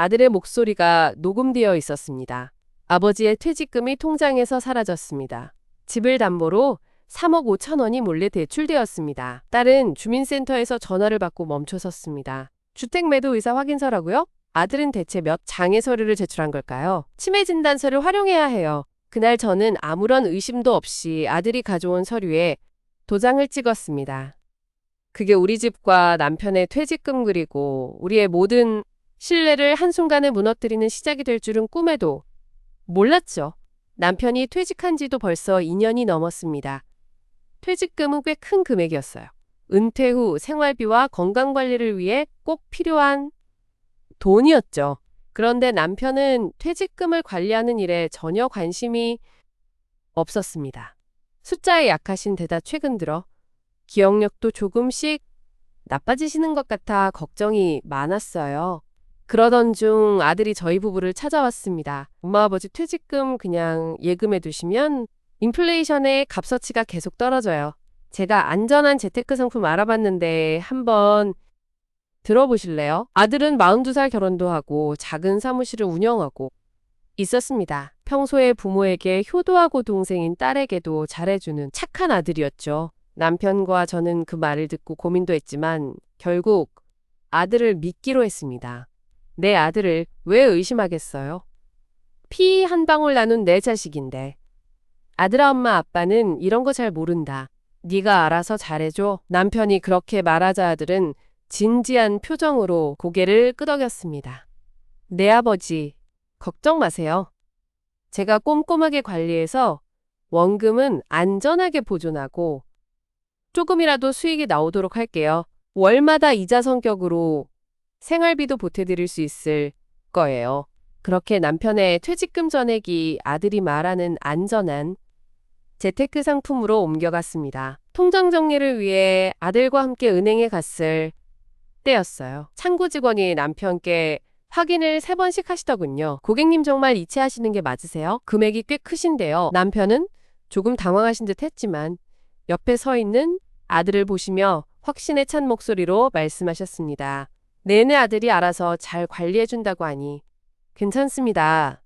아들의 목소리가 녹음되어 있었습니다. 아버지의 퇴직금이 통장에서 사라졌습니다. 집을 담보로 3억 5천 원이 몰래 대출되었습니다. 딸은 주민센터에서 전화를 받고 멈춰섰습니다. 주택 매도 의사 확인서라고요? 아들은 대체 몇 장의 서류를 제출한 걸까요? 치매 진단서를 활용해야 해요. 그날 저는 아무런 의심도 없이 아들이 가져온 서류에 도장을 찍었습니다. 그게 우리 집과 남편의 퇴직금 그리고 우리의 모든 신뢰를 한순간에 무너뜨리는 시작이 될 줄은 꿈에도 몰랐죠. 남편이 퇴직한 지도 벌써 2년이 넘었습니다. 퇴직금은 꽤 큰 금액이었어요. 은퇴 후 생활비와 건강관리를 위해 꼭 필요한 돈이었죠. 그런데 남편은 퇴직금을 관리하는 일에 전혀 관심이 없었습니다. 숫자에 약하신 데다 최근 들어 기억력도 조금씩 나빠지시는 것 같아 걱정이 많았어요. 그러던 중 아들이 저희 부부를 찾아왔습니다. 엄마 아버지 퇴직금 그냥 예금해 두시면 인플레이션의 값어치가 계속 떨어져요. 제가 안전한 재테크 상품 알아봤는데 한번 들어보실래요? 아들은 42살 결혼도 하고 작은 사무실을 운영하고 있었습니다. 평소에 부모에게 효도하고 동생인 딸에게도 잘해주는 착한 아들이었죠. 남편과 저는 그 말을 듣고 고민도 했지만 결국 아들을 믿기로 했습니다. 내 아들을 왜 의심하겠어요? 피 한 방울 나눈 내 자식인데. 아들아 엄마 아빠는 이런 거 잘 모른다. 네가 알아서 잘해줘. 남편이 그렇게 말하자 아들은 진지한 표정으로 고개를 끄덕였습니다. 네 아버지, 걱정 마세요. 제가 꼼꼼하게 관리해서 원금은 안전하게 보존하고 조금이라도 수익이 나오도록 할게요. 월마다 이자 성격으로 생활비도 보태드릴 수 있을 거예요. 그렇게 남편의 퇴직금 전액이 아들이 말하는 안전한 재테크 상품으로 옮겨갔습니다. 통장 정리를 위해 아들과 함께 은행에 갔을 때였어요. 창구 직원이 남편께 확인을 3번씩 하시더군요. 고객님 정말 이체하시는 게 맞으세요? 금액이 꽤 크신데요. 남편은 조금 당황하신 듯 했지만 옆에 서 있는 아들을 보시며 확신에 찬 목소리로 말씀하셨습니다. 내내 아들이 알아서 잘 관리해준다고 하니 괜찮습니다.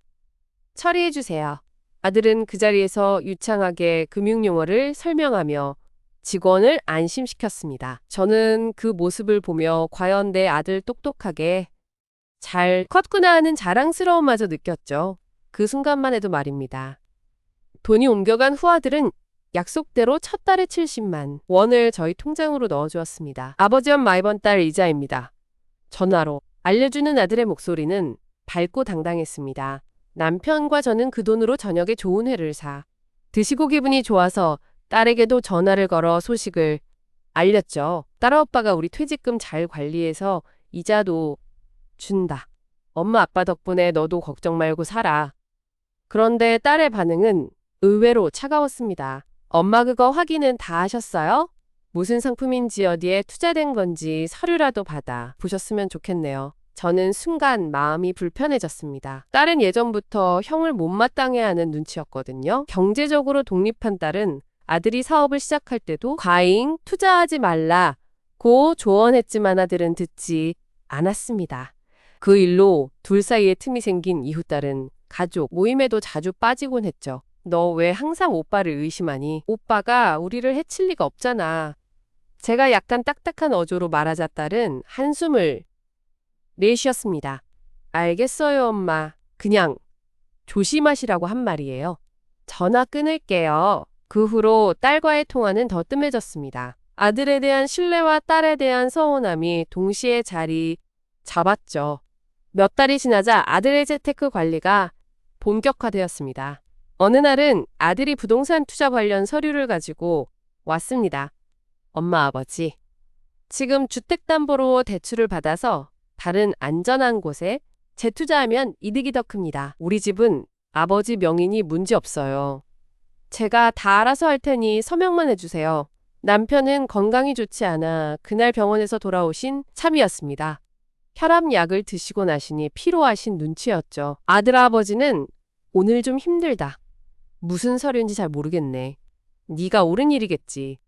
처리해주세요. 아들은 그 자리에서 유창하게 금융용어를 설명하며 직원을 안심시켰습니다. 저는 그 모습을 보며 과연 내 아들 똑똑하게 잘 컸구나 하는 자랑스러움마저 느꼈죠. 그 순간만 해도 말입니다. 돈이 옮겨간 후 아들은 약속대로 첫 달에 70만 원을 저희 통장으로 넣어주었습니다. 아버지 엄마 이번 달 이자입니다. 전화로 알려주는 아들의 목소리는 밝고 당당했습니다. 남편과 저는 그 돈으로 저녁에 좋은 회를 사 드시고 기분이 좋아서 딸에게도 전화를 걸어 소식을 알렸죠. 딸아 오빠가 우리 퇴직금 잘 관리해서 이자도 준다. 엄마 아빠 덕분에 너도 걱정 말고 살아. 그런데 딸의 반응은 의외로 차가웠습니다. 엄마 그거 확인은 다 하셨어요? 무슨 상품인지 어디에 투자된 건지 서류라도 받아 보셨으면 좋겠네요. 저는 순간 마음이 불편해졌습니다. 딸은 예전부터 형을 못마땅해 하는 눈치였거든요. 경제적으로 독립한 딸은 아들이 사업을 시작할 때도 과잉 투자하지 말라고 조언했지만 아들은 듣지 않았습니다. 그 일로 둘 사이에 틈이 생긴 이후 딸은 가족 모임에도 자주 빠지곤 했죠. 너 왜 항상 오빠를 의심하니? 오빠가 우리를 해칠 리가 없잖아. 제가 약간 딱딱한 어조로 말하자 딸은 한숨을 내쉬었습니다. 알겠어요, 엄마. 그냥 조심하시라고 한 말이에요. 전화 끊을게요. 그 후로 딸과의 통화는 더 뜸해졌습니다. 아들에 대한 신뢰와 딸에 대한 서운함이 동시에 자리 잡았죠. 몇 달이 지나자 아들의 재테크 관리가 본격화되었습니다. 어느 날은 아들이 부동산 투자 관련 서류를 가지고 왔습니다. 엄마, 아버지, 지금 주택담보로 대출을 받아서 다른 안전한 곳에 재투자하면 이득이 더 큽니다. 우리 집은 아버지 명의니 문제 없어요. 제가 다 알아서 할 테니 서명만 해주세요. 남편은 건강이 좋지 않아 그날 병원에서 돌아오신 참이었습니다. 혈압약을 드시고 나시니 피로하신 눈치였죠. 아들 아버지는 오늘 좀 힘들다. 무슨 서류인지 잘 모르겠네. 네가 옳은 일이겠지.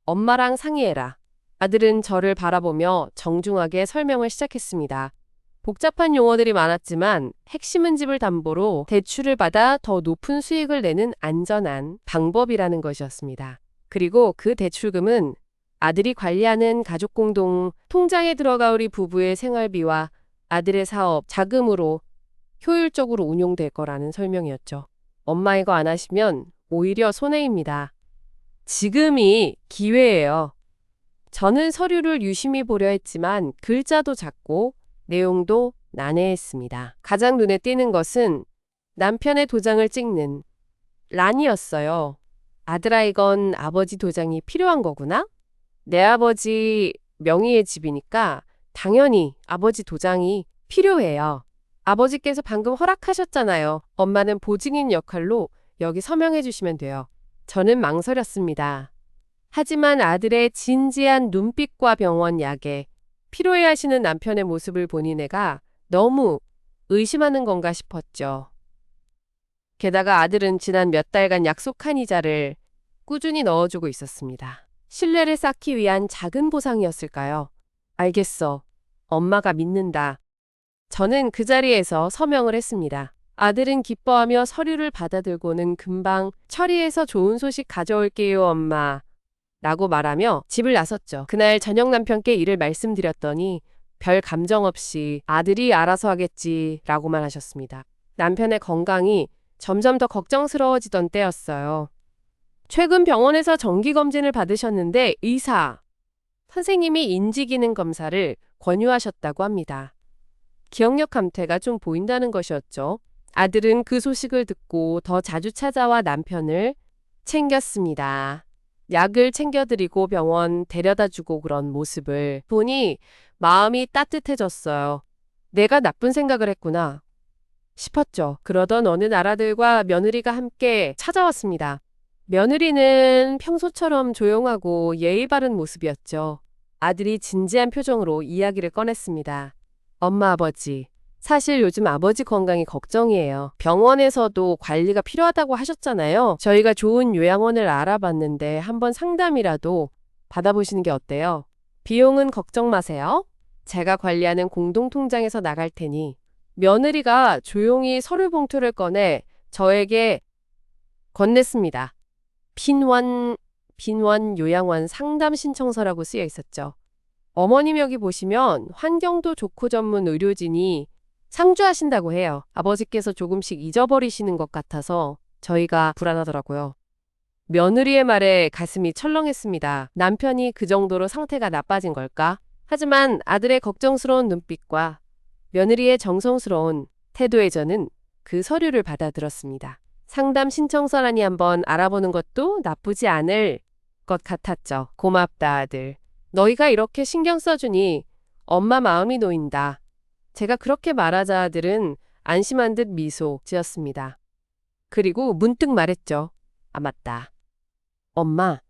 엄마랑 상의해라. 아들은 저를 바라보며 정중하게 설명을 시작했습니다. 복잡한 용어들이 많았지만 핵심은 집을 담보로 대출을 받아 더 높은 수익을 내는 안전한 방법이라는 것이었습니다. 그리고 그 대출금은 아들이 관리하는 가족공동 통장에 들어가 우리 부부의 생활비와 아들의 사업 자금으로 효율적으로 운용될 거라는 설명이었죠. 엄마 이거 안 하시면 오히려 손해입니다. 지금이 기회예요. 저는 서류를 유심히 보려 했지만 글자도 작고 내용도 난해했습니다. 가장 눈에 띄는 것은 남편의 도장을 찍는 란이었어요. 아들아, 이건 아버지 도장이 필요한 거구나? 내 아버지 명의의 집이니까 당연히 아버지 도장이 필요해요. 아버지께서 방금 허락하셨잖아요. 엄마는 보증인 역할로 여기 서명해 주시면 돼요. 저는 망설였습니다. 하지만 아들의 진지한 눈빛과 병원 약에 필요해하시는 남편의 모습을 보니 내가 너무 의심하는 건가 싶었죠. 게다가 아들은 지난 몇 달간 약속한 이자를 꾸준히 넣어주고 있었습니다. 신뢰를 쌓기 위한 작은 보상이었을까요? 알겠어. 엄마가 믿는다. 저는 그 자리에서 서명을 했습니다. 아들은 기뻐하며 서류를 받아들고는 금방 처리해서 좋은 소식 가져올게요, 엄마. 라고 말하며 집을 나섰죠. 그날 저녁 남편께 일을 말씀드렸더니 별 감정 없이 아들이 알아서 하겠지 라고만 하셨습니다. 남편의 건강이 점점 더 걱정스러워지던 때였어요. 최근 병원에서 정기검진을 받으셨는데 의사 선생님이 인지기능 검사를 권유하셨다고 합니다. 기억력 감퇴가 좀 보인다는 것이었죠. 아들은 그 소식을 듣고 더 자주 찾아와 남편을 챙겼습니다. 약을 챙겨드리고 병원 데려다주고 그런 모습을 보니 마음이 따뜻해졌어요. 내가 나쁜 생각을 했구나 싶었죠. 그러던 어느 날 아들과 며느리가 함께 찾아왔습니다. 며느리는 평소처럼 조용하고 예의 바른 모습이었죠. 아들이 진지한 표정으로 이야기를 꺼냈습니다. 엄마, 아버지, 사실 요즘 아버지 건강이 걱정이에요. 병원에서도 관리가 필요하다고 하셨잖아요. 저희가 좋은 요양원을 알아봤는데 한번 상담이라도 받아보시는 게 어때요? 비용은 걱정 마세요. 제가 관리하는 공동통장에서 나갈 테니. 며느리가 조용히 서류 봉투를 꺼내 저에게 건넸습니다. 빈원 요양원 상담 신청서라고 쓰여 있었죠. 어머님 여기 보시면 환경도 좋고 전문 의료진이 상주하신다고 해요. 아버지께서 조금씩 잊어버리시는 것 같아서 저희가 불안하더라고요. 며느리의 말에 가슴이 철렁했습니다. 남편이 그 정도로 상태가 나빠진 걸까? 하지만 아들의 걱정스러운 눈빛과 며느리의 정성스러운 태도에 저는 그 서류를 받아들었습니다. 상담 신청서라니 한번 알아보는 것도 나쁘지 않을 것 같았죠. 고맙다, 아들. 너희가 이렇게 신경 써주니 엄마 마음이 놓인다. 제가 그렇게 말하자 아들은 안심한 듯 미소 지었습니다. 그리고 문득 말했죠. 아, 맞다. 엄마,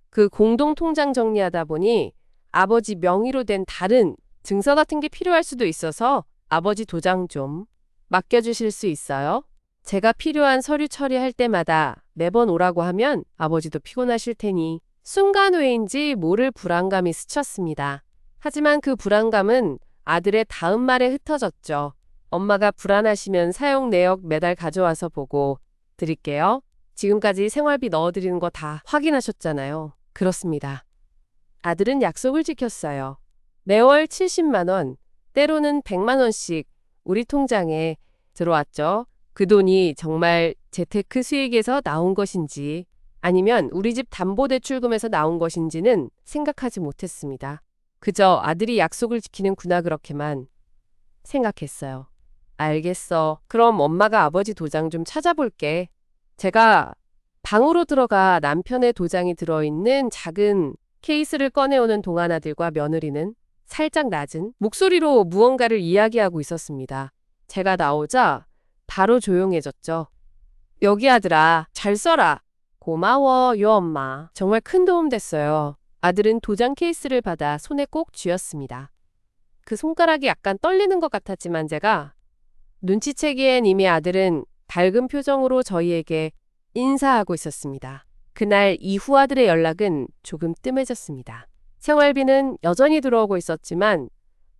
그 공동통장 정리하다 보니 아버지 명의로 된 다른 증서 같은 게 필요할 수도 있어서 아버지 도장 좀 맡겨주실 수 있어요? 제가 필요한 서류 처리할 때마다 매번 오라고 하면 아버지도 피곤하실 테니. 순간 왜인지 모를 불안감이 스쳤습니다. 하지만 그 불안감은 아들의 다음 말에 흩어졌죠. 엄마가 불안하시면 사용 내역 매달 가져와서 보고 드릴게요. 지금까지 생활비 넣어드리는 거 다 확인하셨잖아요. 그렇습니다. 아들은 약속을 지켰어요. 매월 70만 원, 때로는 100만 원씩 우리 통장에 들어왔죠. 그 돈이 정말 재테크 수익에서 나온 것인지 아니면 우리 집 담보대출금에서 나온 것인지는 생각하지 못했습니다. 그저 아들이 약속을 지키는구나 그렇게만 생각했어요. 알겠어. 그럼 엄마가 아버지 도장 좀 찾아볼게. 제가 방으로 들어가 남편의 도장이 들어있는 작은 케이스를 꺼내오는 동안 아들과 며느리는 살짝 낮은 목소리로 무언가를 이야기하고 있었습니다. 제가 나오자 바로 조용해졌죠. 여기 아들아, 잘 써라. 고마워요, 엄마. 정말 큰 도움 됐어요. 아들은 도장 케이스를 받아 손에 꼭 쥐었습니다. 그 손가락이 약간 떨리는 것 같았지만 제가 눈치채기엔 이미 아들은 밝은 표정으로 저희에게 인사하고 있었습니다. 그날 이후 아들의 연락은 조금 뜸해졌습니다. 생활비는 여전히 들어오고 있었지만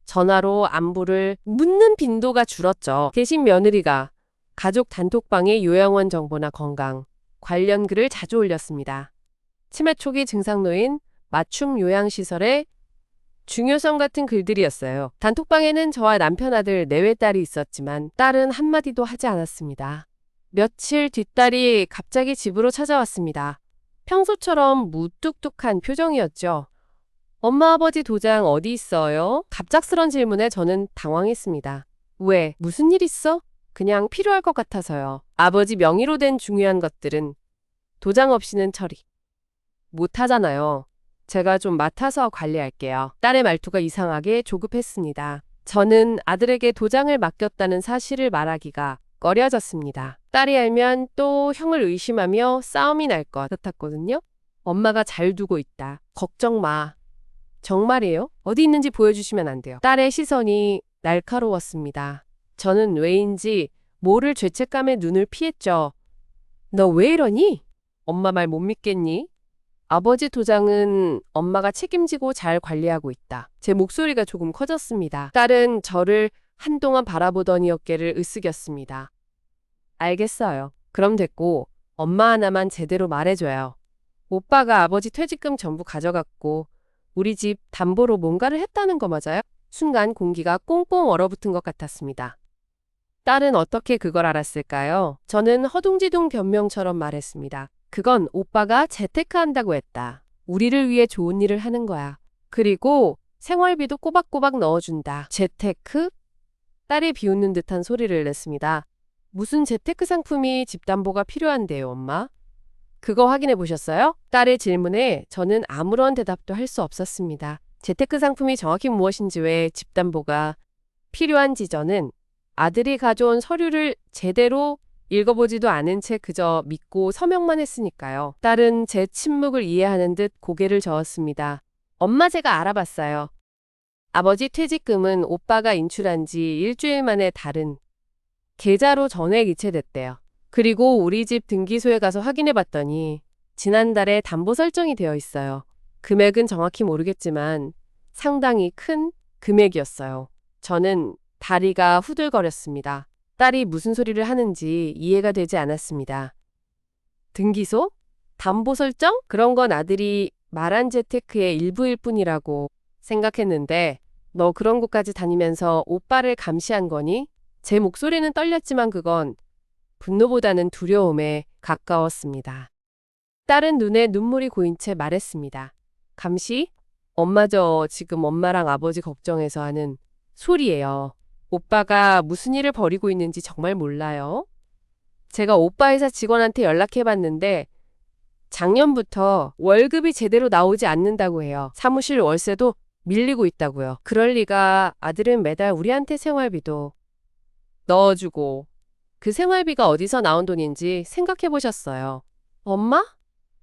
전화로 안부를 묻는 빈도가 줄었죠. 대신 며느리가 가족 단톡방에 요양원 정보나 건강 관련 글을 자주 올렸습니다. 치매 초기 증상노인 맞춤 요양시설의 중요성 같은 글들이었어요. 단톡방에는 저와 남편 아들 내외딸이 있었지만 딸은 한마디도 하지 않았습니다. 며칠 뒤 딸이 갑자기 집으로 찾아왔습니다. 평소처럼 무뚝뚝한 표정이었죠. 엄마 아버지 도장 어디 있어요? 갑작스런 질문에 저는 당황했습니다. 왜? 무슨 일 있어? 그냥 필요할 것 같아서요. 아버지 명의로 된 중요한 것들은 도장 없이는 처리 못하잖아요. 제가 좀 맡아서 관리할게요. 딸의 말투가 이상하게 조급했습니다. 저는 아들에게 도장을 맡겼다는 사실을 말하기가 꺼려졌습니다. 딸이 알면 또 형을 의심하며 싸움이 날 것 같았거든요. 엄마가 잘 두고 있다. 걱정 마. 정말이에요? 어디 있는지 보여주시면 안 돼요. 딸의 시선이 날카로웠습니다. 저는 왜인지 모를 죄책감에 눈을 피했죠. 너 왜 이러니? 엄마 말 못 믿겠니? 아버지 도장은 엄마가 책임지고 잘 관리하고 있다. 제 목소리가 조금 커졌습니다. 딸은 저를 한동안 바라보더니 어깨를 으쓱였습니다. 알겠어요. 그럼 됐고 엄마 하나만 제대로 말해줘요. 오빠가 아버지 퇴직금 전부 가져갔고 우리 집 담보로 뭔가를 했다는 거 맞아요? 순간 공기가 꽁꽁 얼어붙은 것 같았습니다. 딸은 어떻게 그걸 알았을까요? 저는 허둥지둥 변명처럼 말했습니다. 그건 오빠가 재테크한다고 했다. 우리를 위해 좋은 일을 하는 거야. 그리고 생활비도 꼬박꼬박 넣어준다. 재테크? 딸이 비웃는 듯한 소리를 냈습니다. 무슨 재테크 상품이 집담보가 필요한데요, 엄마? 그거 확인해 보셨어요? 딸의 질문에 저는 아무런 대답도 할 수 없었습니다. 재테크 상품이 정확히 무엇인지 왜 집담보가 필요한지 저는 아들이 가져온 서류를 제대로 읽어보지도 않은 채 그저 믿고 서명만 했으니까요. 딸은 제 침묵을 이해하는 듯 고개를 저었습니다. 엄마 제가 알아봤어요. 아버지 퇴직금은 오빠가 인출한 지 일주일 만에 다른 계좌로 전액 이체됐대요. 그리고 우리 집 등기소에 가서 확인해 봤더니 지난달에 담보 설정이 되어 있어요. 금액은 정확히 모르겠지만 상당히 큰 금액이었어요. 저는 다리가 후들거렸습니다. 딸이 무슨 소리를 하는지 이해가 되지 않았습니다. 등기소? 담보 설정? 그런 건 아들이 말한 재테크의 일부일 뿐이라고 생각했는데 너 그런 곳까지 다니면서 오빠를 감시한 거니? 제 목소리는 떨렸지만 그건 분노보다는 두려움에 가까웠습니다. 딸은 눈에 눈물이 고인 채 말했습니다. 감시? 엄마 저 지금 엄마랑 아버지 걱정해서 하는 소리예요. 오빠가 무슨 일을 벌이고 있는지 정말 몰라요. 제가 오빠 회사 직원한테 연락해봤는데 작년부터 월급이 제대로 나오지 않는다고 해요. 사무실 월세도 밀리고 있다고요. 그럴 리가. 아들은 매달 우리한테 생활비도 넣어주고 그 생활비가 어디서 나온 돈인지 생각해보셨어요. 엄마?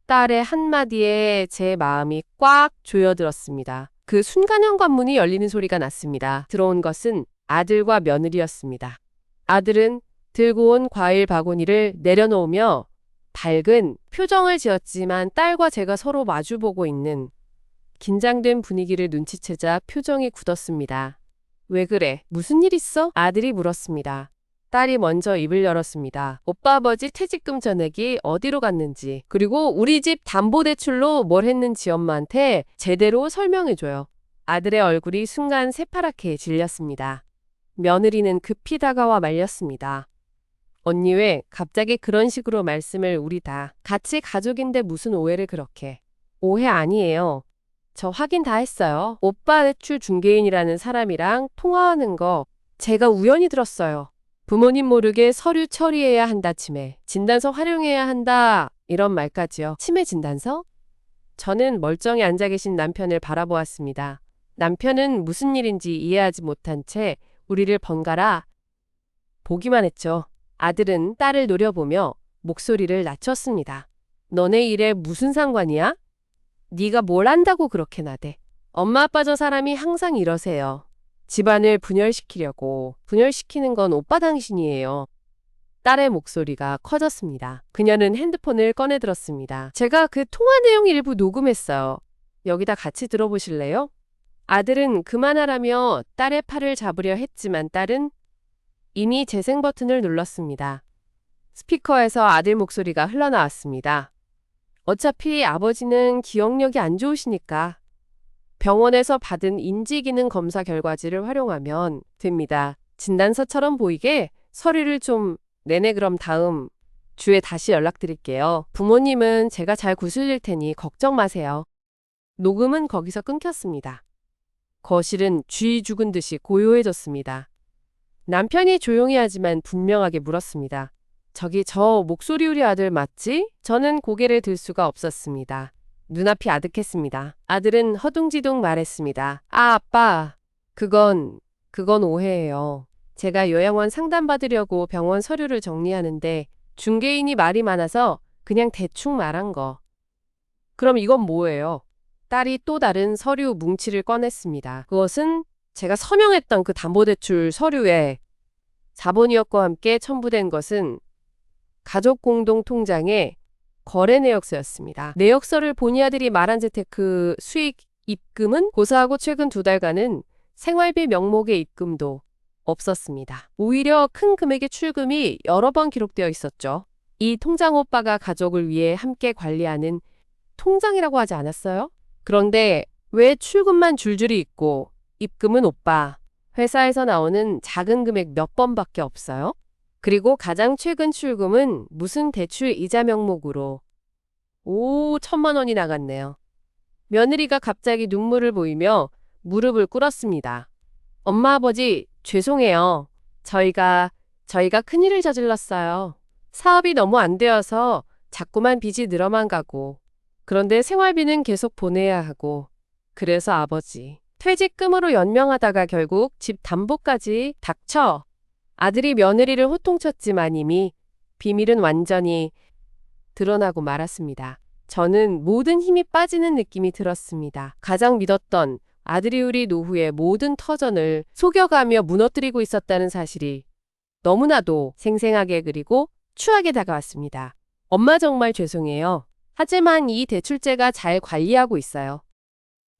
딸의 한마디에 제 마음이 꽉 조여들었습니다. 그 순간 현관문이 열리는 소리가 났습니다. 들어온 것은 아들과 며느리였습니다. 아들은 들고 온 과일 바구니를 내려놓으며 밝은 표정을 지었지만 딸과 제가 서로 마주보고 있는 긴장된 분위기를 눈치채자 표정이 굳었습니다. 왜 그래? 무슨 일 있어? 아들이 물었습니다. 딸이 먼저 입을 열었습니다. 오빠 아버지 퇴직금 전액이 어디로 갔는지, 그리고 우리 집 담보대출로 뭘 했는지 엄마한테 제대로 설명해줘요. 아들의 얼굴이 순간 새파랗게 질렸습니다. 며느리는 급히 다가와 말렸습니다. 언니 왜 갑자기 그런 식으로 말씀을. 우리 다 같이 가족인데 무슨 오해를 그렇게. 오해 아니에요. 저 확인 다 했어요. 오빠 대출 중개인이라는 사람이랑 통화하는 거 제가 우연히 들었어요. 부모님 모르게 서류 처리해야 한다 치매. 진단서 활용해야 한다 이런 말까지요. 치매 진단서? 저는 멀쩡히 앉아 계신 남편을 바라보았습니다. 남편은 무슨 일인지 이해하지 못한 채 우리를 번갈아 보기만 했죠. 아들은 딸을 노려보며 목소리를 낮췄습니다. 너네 일에 무슨 상관이야? 네가 뭘 안다고 그렇게 나대. 엄마 아빠 저 사람이 항상 이러세요. 집안을 분열시키려고. 분열시키는 건 오빠 당신이에요. 딸의 목소리가 커졌습니다. 그녀는 핸드폰을 꺼내들었습니다. 제가 그 통화 내용 일부 녹음했어요. 여기다 같이 들어보실래요? 아들은 그만하라며 딸의 팔을 잡으려 했지만 딸은 이미 재생 버튼을 눌렀습니다. 스피커에서 아들 목소리가 흘러나왔습니다. 어차피 아버지는 기억력이 안 좋으시니까 병원에서 받은 인지기능 검사 결과지를 활용하면 됩니다. 진단서처럼 보이게 서류를 좀 내내 그럼 다음 주에 다시 연락드릴게요. 부모님은 제가 잘 구슬릴 테니 걱정 마세요. 녹음은 거기서 끊겼습니다. 거실은 쥐 죽은 듯이 고요해졌습니다. 남편이 조용히 하지만 분명하게 물었습니다. 저기 저 목소리 우리 아들 맞지? 저는 고개를 들 수가 없었습니다. 눈앞이 아득했습니다. 아들은 허둥지둥 말했습니다. 아빠, 그건 오해예요. 제가 요양원 상담받으려고 병원 서류를 정리하는데 중개인이 말이 많아서 그냥 대충 말한 거. 그럼 이건 뭐예요? 딸이 또 다른 서류 뭉치를 꺼냈습니다. 그것은 제가 서명했던 그 담보대출 서류에 자본위협과 함께 첨부된 것은 가족공동통장의 거래 내역서였습니다. 내역서를 본의 아들이 말한 재테크 수익 입금은 고사하고 최근 2달간은 생활비 명목의 입금도 없었습니다. 오히려 큰 금액의 출금이 여러 번 기록되어 있었죠. 이 통장 오빠가 가족을 위해 함께 관리하는 통장이라고 하지 않았어요? 그런데 왜 출금만 줄줄이 있고 입금은 오빠, 회사에서 나오는 작은 금액 몇 번밖에 없어요? 그리고 가장 최근 출금은 무슨 대출 이자 명목으로 5천만 원이 나갔네요. 며느리가 갑자기 눈물을 보이며 무릎을 꿇었습니다. 엄마 아버지 죄송해요. 저희가 큰일을 저질렀어요. 사업이 너무 안 되어서 자꾸만 빚이 늘어만 가고 그런데 생활비는 계속 보내야 하고 그래서 아버지 퇴직금으로 연명하다가 결국 집 담보까지 닥쳐. 아들이 며느리를 호통쳤지만 이미 비밀은 완전히 드러나고 말았습니다. 저는 모든 힘이 빠지는 느낌이 들었습니다. 가장 믿었던 아들이 우리 노후의 모든 터전을 속여가며 무너뜨리고 있었다는 사실이 너무나도 생생하게 그리고 추하게 다가왔습니다. 엄마 정말 죄송해요. 하지만 이 대출제가 잘 관리하고 있어요.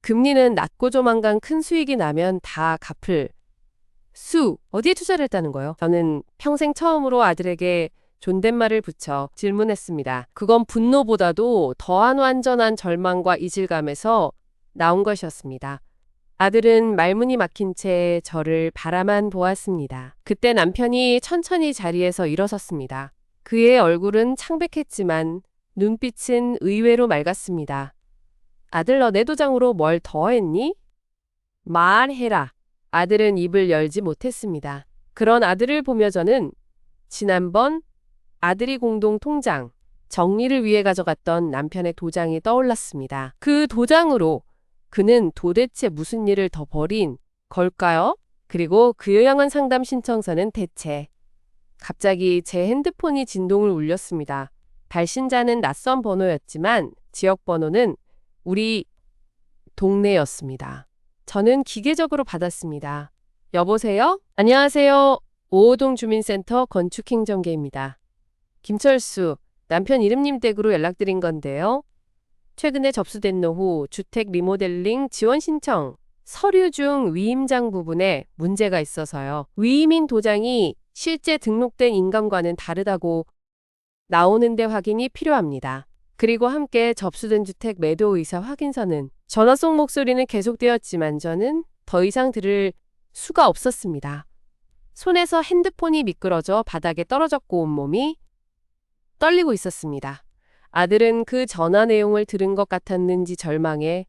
금리는 낮고 조만간 큰 수익이 나면 다 갚을 어디에 투자를 했다는 거예요? 저는 평생 처음으로 아들에게 존댓말을 붙여 질문했습니다. 그건 분노보다도 더한 완전한 절망과 이질감에서 나온 것이었습니다. 아들은 말문이 막힌 채 저를 바라만 보았습니다. 그때 남편이 천천히 자리에서 일어섰습니다. 그의 얼굴은 창백했지만 눈빛은 의외로 맑았습니다. 아들 너 내 도장으로 뭘 더 했니? 말해라. 아들은 입을 열지 못했습니다. 그런 아들을 보며 저는 지난번 아들이 공동통장 정리를 위해 가져갔던 남편의 도장이 떠올랐습니다. 그 도장으로 그는 도대체 무슨 일을 더 벌인 걸까요? 그리고 그 요양원 상담 신청서는 대체 갑자기 제 핸드폰이 진동을 울렸습니다. 발신자는 낯선 번호였지만 지역 번호는 우리 동네였습니다. 저는 기계적으로 받았습니다. 여보세요? 안녕하세요. 오호동 주민센터 건축행정계입니다. 김철수, 남편 이름님 댁으로 연락드린 건데요. 최근에 접수된 노후 주택 리모델링 지원 신청 서류 중 위임장 부분에 문제가 있어서요. 위임인 도장이 실제 등록된 인감과는 다르다고 나오는데 확인이 필요합니다. 그리고 함께 접수된 주택 매도 의사 확인서는 전화 속 목소리는 계속되었지만 저는 더 이상 들을 수가 없었습니다. 손에서 핸드폰이 미끄러져 바닥에 떨어졌고 온몸이 떨리고 있었습니다. 아들은 그 전화 내용을 들은 것 같았는지 절망에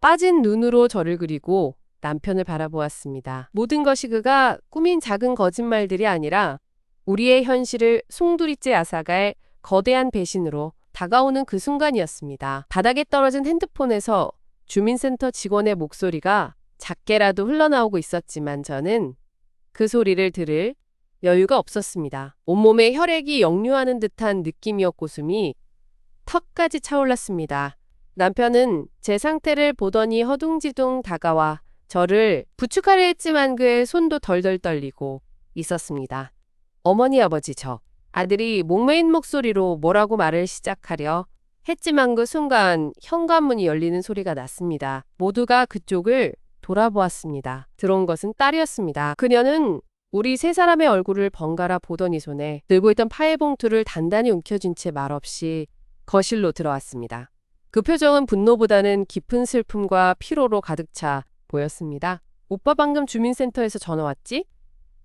빠진 눈으로 저를 그리고 남편을 바라보았습니다. 모든 것이 그가 꾸민 작은 거짓말들이 아니라 우리의 현실을 송두리째 앗아갈 거대한 배신으로 다가오는 그 순간이었습니다. 바닥에 떨어진 핸드폰에서 주민센터 직원의 목소리가 작게라도 흘러나오고 있었지만 저는 그 소리를 들을 여유가 없었습니다. 온몸에 혈액이 역류하는 듯한 느낌이었고 숨이 턱까지 차올랐습니다. 남편은 제 상태를 보더니 허둥지둥 다가와 저를 부축하려 했지만 그의 손도 덜덜 떨리고 있었습니다. 어머니 아버지 아들이 목매인 목소리로 뭐라고 말을 시작하려 했지만 그 순간 현관문이 열리는 소리가 났습니다. 모두가 그쪽을 돌아보았습니다. 들어온 것은 딸이었습니다. 그녀는 우리 세 사람의 얼굴을 번갈아 보더니 손에 들고 있던 파일 봉투를 단단히 움켜쥔 채 말없이 거실로 들어왔습니다. 그 표정은 분노보다는 깊은 슬픔과 피로로 가득 차 보였습니다. 오빠 방금 주민센터에서 전화 왔지?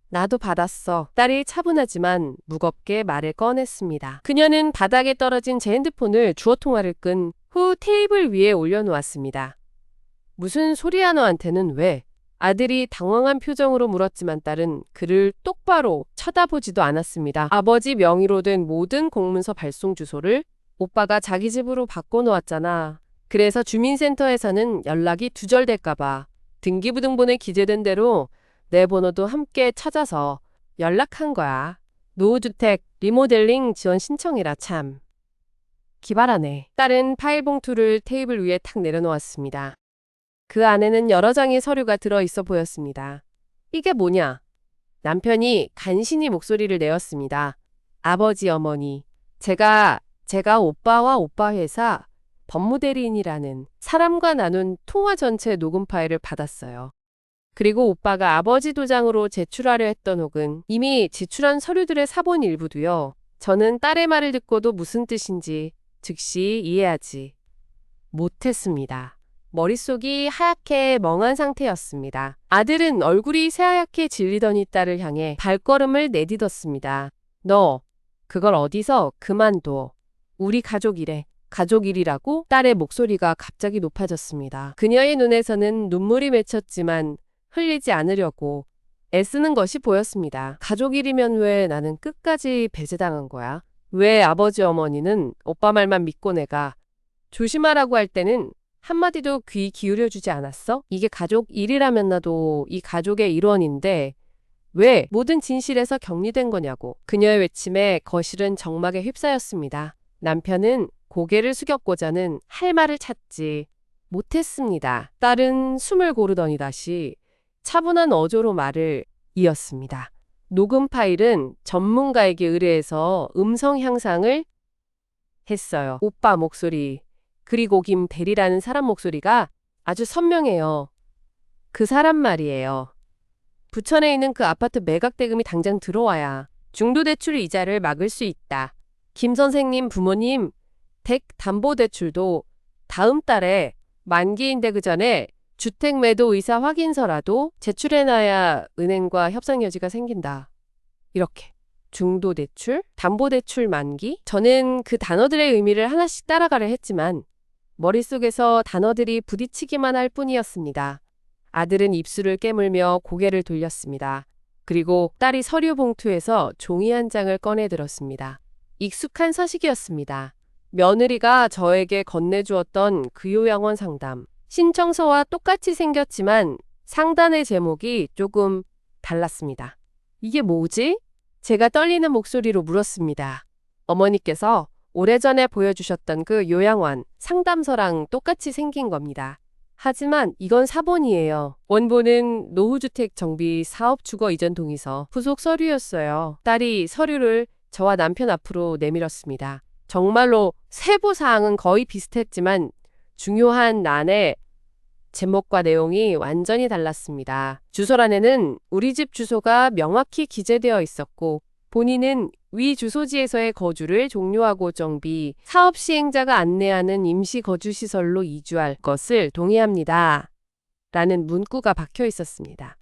나도 받았어. 딸이 차분하지만 무겁게 말을 꺼냈습니다. 그녀는 바닥에 떨어진 제 핸드폰을 주워 통화를 끈 후 테이블 위에 올려놓았습니다. 무슨 소리야 너한테는 왜? 아들이 당황한 표정으로 물었지만 딸은 그를 똑바로 쳐다보지도 않았습니다. 아버지 명의로 된 모든 공문서 발송 주소를 오빠가 자기 집으로 바꿔놓았잖아. 그래서 주민센터에서는 연락이 두절될까봐 등기부등본에 기재된 대로 내 번호도 함께 찾아서 연락한 거야. 노후주택 리모델링 지원 신청이라 참. 기발하네. 딸은 파일 봉투를 테이블 위에 탁 내려놓았습니다. 그 안에는 여러 장의 서류가 들어있어 보였습니다. 이게 뭐냐? 남편이 간신히 목소리를 내었습니다. 아버지 어머니, 제가 오빠와 오빠 회사 법무대리인이라는 사람과 나눈 통화 전체 녹음 파일을 받았어요. 그리고 오빠가 아버지 도장으로 제출하려 했던 혹은 이미 제출한 서류들의 사본 일부도요. 저는 딸의 말을 듣고도 무슨 뜻인지 즉시 이해하지 못했습니다. 머릿속이 하얗게 멍한 상태였습니다. 아들은 얼굴이 새하얗게 질리더니 딸을 향해 발걸음을 내딛었습니다. 너 그걸 어디서 그만둬. 우리 가족이래. 가족일이라고? 딸의 목소리가 갑자기 높아졌습니다. 그녀의 눈에서는 눈물이 맺혔지만 흘리지 않으려고 애쓰는 것이 보였습니다. 가족일이면 왜 나는 끝까지 배제당한 거야? 왜 아버지 어머니는 오빠 말만 믿고 내가 조심하라고 할 때는 한마디도 귀 기울여주지 않았어? 이게 가족 일이라면 나도 이 가족의 일원인데 왜 모든 진실에서 격리된 거냐고. 그녀의 외침에 거실은 정막에 휩싸였습니다. 남편은 고개를 숙였고자는 할 말을 찾지 못했습니다. 딸은 숨을 고르더니 다시 차분한 어조로 말을 이었습니다. 녹음 파일은 전문가에게 의뢰해서 음성 향상을 했어요. 오빠 목소리, 그리고 김 대리라는 사람 목소리가 아주 선명해요. 그 사람 말이에요. 부천에 있는 그 아파트 매각 대금이 당장 들어와야 중도대출 이자를 막을 수 있다. 김 선생님 부모님 댁 담보대출도 다음 달에 만기인데 그 전에 주택 매도 의사 확인서라도 제출해놔야 은행과 협상 여지가 생긴다. 이렇게. 중도대출, 담보대출 만기? 저는 그 단어들의 의미를 하나씩 따라가려 했지만 머릿속에서 단어들이 부딪히기만 할 뿐이었습니다. 아들은 입술을 깨물며 고개를 돌렸습니다. 그리고 딸이 서류 봉투에서 종이 한 장을 꺼내 들었습니다. 익숙한 서식이었습니다. 며느리가 저에게 건네주었던 그 요양원 상담. 신청서와 똑같이 생겼지만 상단의 제목이 조금 달랐습니다. 이게 뭐지? 제가 떨리는 목소리로 물었습니다. 어머니께서 오래전에 보여주셨던 그 요양원 상담서랑 똑같이 생긴 겁니다. 하지만 이건 사본이에요. 원본은 노후주택 정비 사업 주거 이전 동의서 후속 서류였어요. 딸이 서류를 저와 남편 앞으로 내밀었습니다. 정말로 세부 사항은 거의 비슷했지만 중요한 난의 제목과 내용이 완전히 달랐습니다. 주소란에는 우리 집 주소가 명확히 기재되어 있었고 본인은 위 주소지에서의 거주를 종료하고 정비, 사업 시행자가 안내하는 임시 거주시설로 이주할 것을 동의합니다. 라는 문구가 박혀 있었습니다.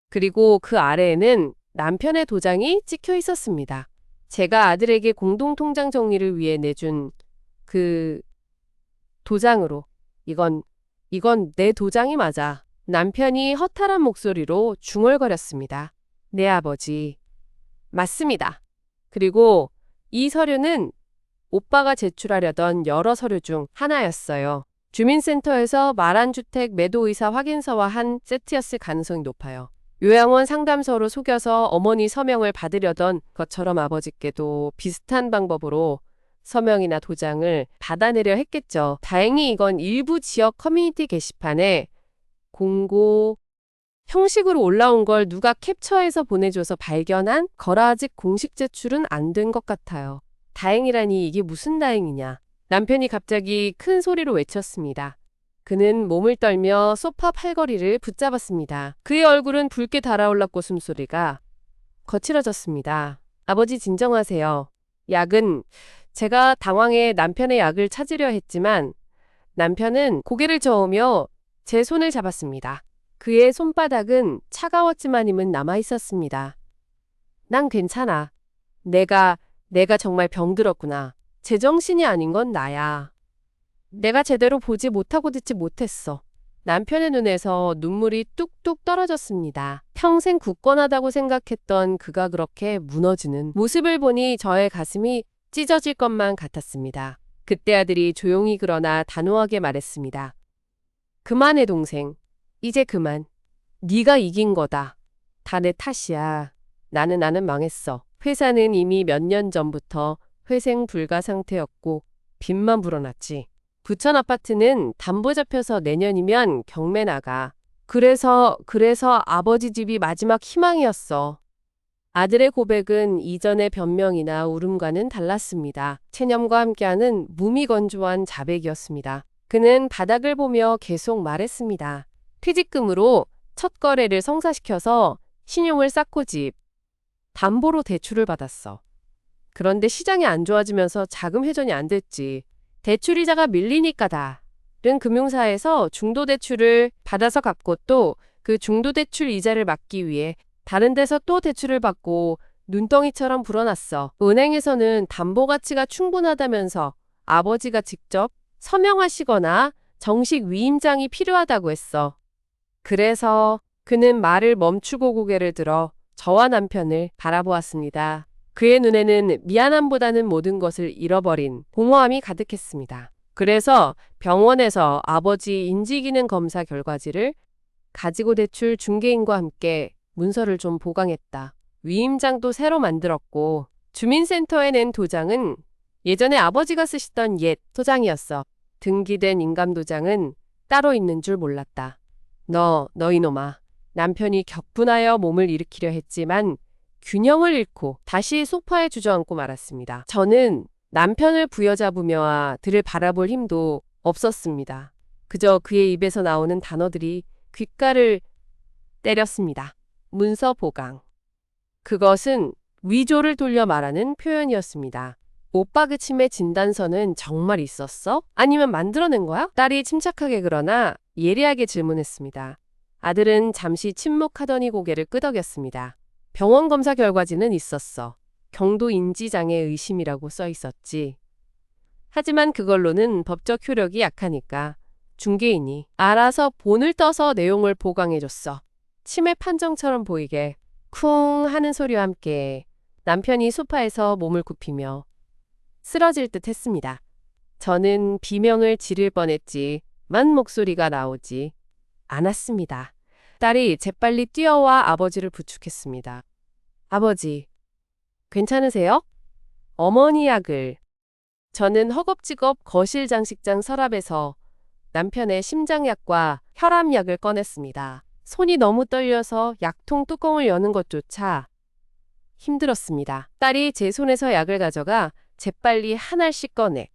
그리고 그 아래에는 남편의 도장이 찍혀 있었습니다. 제가 아들에게 공동통장 정리를 위해 내준 그 도장으로 이건 내 도장이 맞아. 남편이 허탈한 목소리로 중얼거렸습니다. 네 아버지. 맞습니다. 그리고 이 서류는 오빠가 제출하려던 여러 서류 중 하나였어요. 주민센터에서 말한 주택 매도 의사 확인서와 한 세트였을 가능성이 높아요. 요양원 상담서로 속여서 어머니 서명을 받으려던 것처럼 아버지께도 비슷한 방법으로 서명이나 도장을 받아내려 했겠죠. 다행히 이건 일부 지역 커뮤니티 게시판에 공고 형식으로 올라온 걸 누가 캡처해서 보내줘서 발견한 거라 아직 공식 제출은 안 된 것 같아요. 다행이라니 이게 무슨 다행이냐. 남편이 갑자기 큰 소리로 외쳤습니다. 그는 몸을 떨며 소파 팔걸이를 붙잡았습니다. 그의 얼굴은 붉게 달아올랐고 숨소리가 거칠어졌습니다. 아버지 진정하세요. 약은 제가 당황해 남편의 약을 찾으려 했지만 남편은 고개를 저으며 제 손을 잡았습니다. 그의 손바닥은 차가웠지만 힘은 남아 있었습니다. 난 괜찮아. 내가 정말 병들었구나. 제정신이 아닌 건 나야. 내가 제대로 보지 못하고 듣지 못했어. 남편의 눈에서 눈물이 뚝뚝 떨어졌습니다. 평생 굳건하다고 생각했던 그가 그렇게 무너지는 모습을 보니 저의 가슴이 찢어질 것만 같았습니다. 그때 아들이 조용히 그러나 단호하게 말했습니다. 그만해 동생. 이제 그만. 네가 이긴 거다. 다 내 탓이야. 나는 망했어. 회사는 이미 몇 년 전부터 회생 불가 상태였고 빚만 불어났지. 부천 아파트는 담보 잡혀서 내년이면 경매 나가. 그래서 아버지 집이 마지막 희망이었어. 아들의 고백은 이전의 변명이나 울음과는 달랐습니다. 체념과 함께하는 무미건조한 자백이었습니다. 그는 바닥을 보며 계속 말했습니다. 퇴직금으로 첫 거래를 성사시켜서 신용을 쌓고 집, 담보로 대출을 받았어. 그런데 시장이 안 좋아지면서 자금 회전이 안 됐지. 대출이자가 밀리니까 다른 금융사에서 중도대출을 받아서 갚고 또 그 중도대출 이자를 막기 위해 다른 데서 또 대출을 받고 눈덩이처럼 불어났어. 은행에서는 담보 가치가 충분하다면서 아버지가 직접 서명하시거나 정식 위임장이 필요하다고 했어. 그래서 그는 말을 멈추고 고개를 들어 저와 남편을 바라보았습니다. 그의 눈에는 미안함보다는 모든 것을 잃어버린 공허함이 가득했습니다. 그래서 병원에서 아버지 인지기능 검사 결과지를 가지고 대출 중개인과 함께 문서를 좀 보강했다. 위임장도 새로 만들었고 주민센터에 낸 도장은 예전에 아버지가 쓰시던 옛 도장이었어. 등기된 인감도장은 따로 있는 줄 몰랐다. 너 이놈아. 남편이 격분하여 몸을 일으키려 했지만 균형을 잃고 다시 소파에 주저앉고 말았습니다. 저는 남편을 부여잡으며 들을 바라볼 힘도 없었습니다. 그저 그의 입에서 나오는 단어들이 귓가를 때렸습니다. 문서 보강. 그것은 위조를 돌려 말하는 표현이었습니다. 오빠 그 치매 진단서는 정말 있었어? 아니면 만들어낸 거야? 딸이 침착하게 그러나 예리하게 질문했습니다. 아들은 잠시 침묵하더니 고개를 끄덕였습니다. 병원 검사 결과지는 있었어. 경도 인지장애 의심이라고 써 있었지. 하지만 그걸로는 법적 효력이 약하니까 중개인이 알아서 본을 떠서 내용을 보강해줬어. 치매 판정처럼 보이게 쿵 하는 소리와 함께 남편이 소파에서 몸을 굽히며 쓰러질 듯 했습니다. 저는 비명을 지를 뻔했지만 목소리가 나오지 않았습니다. 딸이 재빨리 뛰어와 아버지를 부축했습니다. 아버지, 괜찮으세요? 어머니 약을. 저는 허겁지겁 거실 장식장 서랍에서 남편의 심장약과 혈압약을 꺼냈습니다. 손이 너무 떨려서 약통 뚜껑을 여는 것조차 힘들었습니다. 딸이 제 손에서 약을 가져가 재빨리 한 알씩 꺼내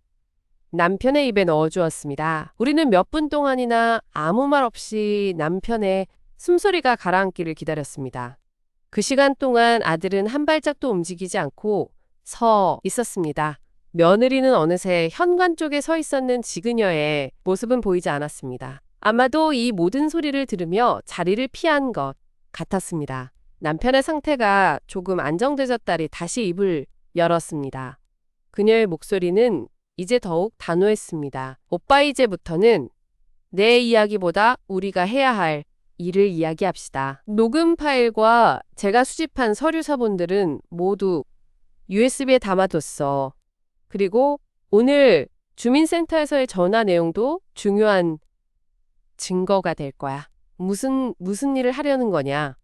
남편의 입에 넣어주었습니다. 우리는 몇 분 동안이나 아무 말 없이 남편의 숨소리가 가라앉기를 기다렸습니다. 그 시간 동안 아들은 한 발짝도 움직이지 않고 서 있었습니다. 며느리는 어느새 현관 쪽에 서 있었는 지그녀의 모습은 보이지 않았습니다. 아마도 이 모든 소리를 들으며 자리를 피한 것 같았습니다. 남편의 상태가 조금 안정되자 딸이 다시 입을 열었습니다. 그녀의 목소리는 이제 더욱 단호했습니다. 오빠 이제부터는 내 이야기보다 우리가 해야 할 일을 이야기합시다. 녹음 파일과 제가 수집한 서류 사본들은 모두 USB에 담아뒀어. 그리고 오늘 주민센터에서의 전화 내용도 중요한 증거가 될 거야. 무슨 일을 하려는 거냐?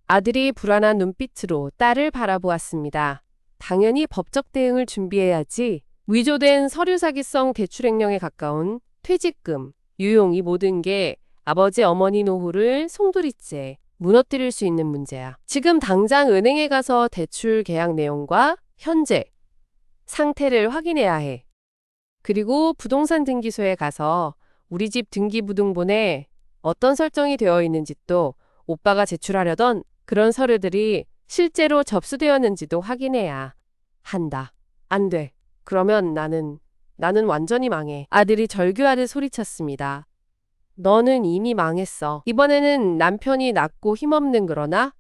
아들이 불안한 눈빛으로 딸을 바라보았습니다. 당연히 법적 대응을 준비해야지. 위조된 서류 사기성 대출횡령에 가까운 퇴직금, 유용 이 모든 게 아버지 어머니 노후를 송두리째 무너뜨릴 수 있는 문제야. 지금 당장 은행에 가서 대출 계약 내용과 현재 상태를 확인해야 해. 그리고 부동산 등기소에 가서 우리 집 등기부등본에 어떤 설정이 되어 있는지도 오빠가 제출하려던 그런 서류들이 실제로 접수되었는지도 확인해야 한다. 안 돼. 그러면 나는 완전히 망해. 아들이 절규하듯 소리쳤습니다. 너는 이미 망했어. 이번에는 남편이 낮고 힘없는 그러나